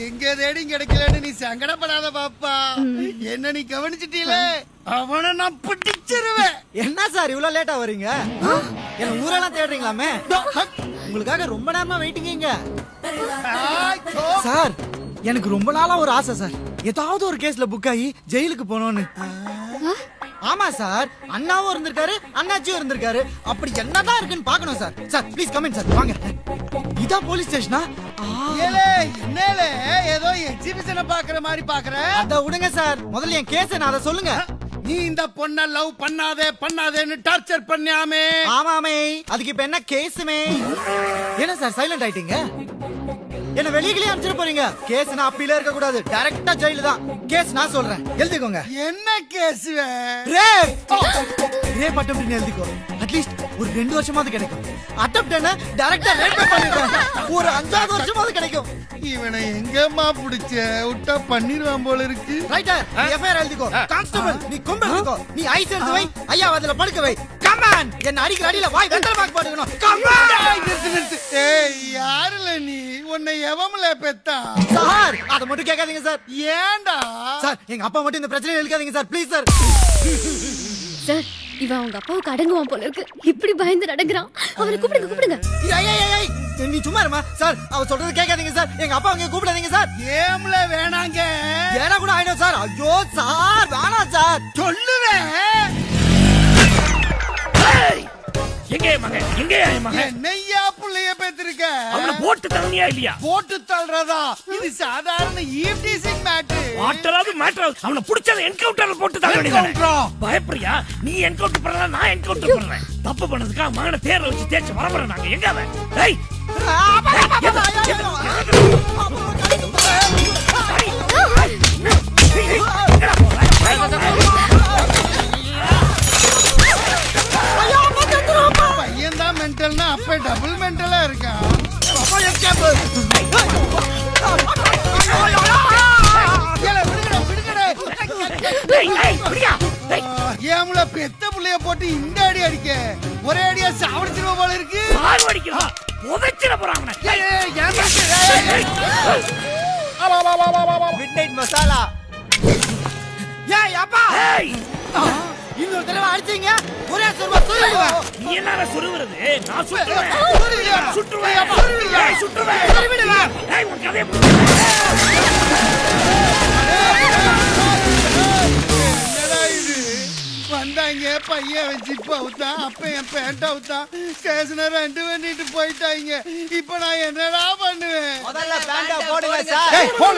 எங்க தேடி கிடைக்கலன்னு நீ சங்கடப்படாத பாப்பா. என்ன நீ கவனிச்சிட்டீல, அவனை நான் பிடிச்சிருவேன். என்ன சார் இவ்வளவு லேட்டா வரீங்க? என்ன ஊரெல்லாம் தேடுறீங்களாமே? உங்களுக்காக ரொம்ப நேரமா வெயிட்டிங்க சார். எனக்கு ரொம்ப நாளா ஒரு ஆசை சார், ஏதாவது ஒரு கேஸ்ல புக் ஆகி ஜெயிலுக்கு போனோன்னு. ஆமா சார், அண்ணாவும் இருந்திருக்காரு, அண்ணாச்சியும் இருந்திருக்காரு. அப்படி என்னதான் இருக்குன்னு பாக்கணும் sir. Sir please comment sir, வாங்க. இதான் போலீஸ் ஸ்டேஷனா? என்னலே ஏதோ எக்ஸிபிஷனை பாக்குற மாதிரி பாக்குற? அத விடுங்க சார், முதல்ல என் கேஸ் நான் அதை சொல்லுங்க. நீ இந்த பொண்ண லவ் பண்ணாதேன்னு டார்ச்சர் பண்ணியாமே. ஆமாமே, அதுக்கு இப்ப என்ன கேஸுமே? என்ன சார் சைலண்ட் ஆயிட்டீங்க? என்ன வெளியே அனுப்பிச்சிட போறீங்க? கேஸ் நான் அப்பீல இருக்க கூடாது, டைரக்டா ஜெயிலு தான். கேஸ் நான் சொல்றேன், எழுதிக்கோங்க. என்ன கேஸ்? ரேப் அட்டெம்ப்ட் எழுதிக்கோ. அட்லீஸ்ட் ஒரு 2 வருஷமாவது கிடைக்கும். அட்டெம்ப்ட் டைரக்டா ரேப் பண்ணிடுறேன், ஒரு 5வது வருஷமாவது கிடைக்கும். இவனை எங்கம்மா பிடிச்ச விட்டா பண்ணிடுவான் போல இருக்கு. Writer, FIR எழுதிக்கோ. கான்ஸ்டபிள் நீ கும்பல் எழுதிக்கோ. நீ ஐஸ் எடுத்து வை, ஐயா அதுல படுக்க வை. கமான், என்ன அடிக்கிற அடியில வாய் வெத்தல பாக் போட்டுக்கணும். கமான். ஏய் யாருல நீ? உன்னை எவம்ல பெத்தா? சார் அத மட்டும் கேட்காதீங்க சார். ஏன்டா? சார் எங்க அப்பா மட்டும் இந்த பிரச்சனையை எழுக்காதீங்க சார், ப்ளீஸ் சார். சார் இவன் அவங்க அப்பாவுக்கு அடங்குவான் போல இருக்கு, இப்படி பயந்து அடங்குறான். அவனை கூப்பிடுங்க. நீ சும்மா இருமா சார், அவ சொல்றது கேட்காதீங்க சார். எங்க அப்பா அங்க கூப்பிடாதீங்க சார். ஏம்ல வேணாங்க? ஏனா கூட ஆயிடும் சார். ஐயோ சார் வேணாம் சார். சொல்லுவேன். எங்கே மகன்? என்னையா புள்ளைய பெத்திருக்க? அவனை போட்டு தரணியா இல்லையா? போட்டு தள்ளுறதா? இது சாதாரண ஈவ்டீசிங் மேட்டர். மேட்டர் அவனை புடிச்சத என்கவுண்டர்ல போட்டு தர வேண்டியது. பயப்படுறியா? நீ என்கவுண்டர் பண்ணல, நான் என்கவுண்டர் பண்றேன். தப்பு பண்ணதுக்காக மகனை தேர்ல வச்சு தேய்ச்சு வரவர நாங்க எங்க அவன்? ஏய் பையன் தான் மென்டல்னா அப்ப டபுள் மென்டலா இருக்கான். ஏமுல பெத்த புள்ளைய போட்டு இந்த அடி அடிக்க ஒரே அடியா சாவடிச்சிருவ போல இருக்கு. உதைச்சிட போறாங்க. மிட்நைட் மசாலா. ஏய் அப்பா, இன்னொரு தடவை அடிச்சீங்க ஒரே சுருவா சுருவேன். நீ என்ன சுருவுறது? நான் சுட்டுவேன். ஏய் உன் கதையை என்னடா இது? வந்தாங்க பையன் வச்சு பவுத்தான், அப்ப என் பேண்ட் அவுத்தான், ஸ்டேஷனை 2 பண்ணிட்டு போயிட்டாங்க. இப்ப நான் என்னடா பண்ணுவேன்? முதல்ல பேண்டா போடுங்க சார்.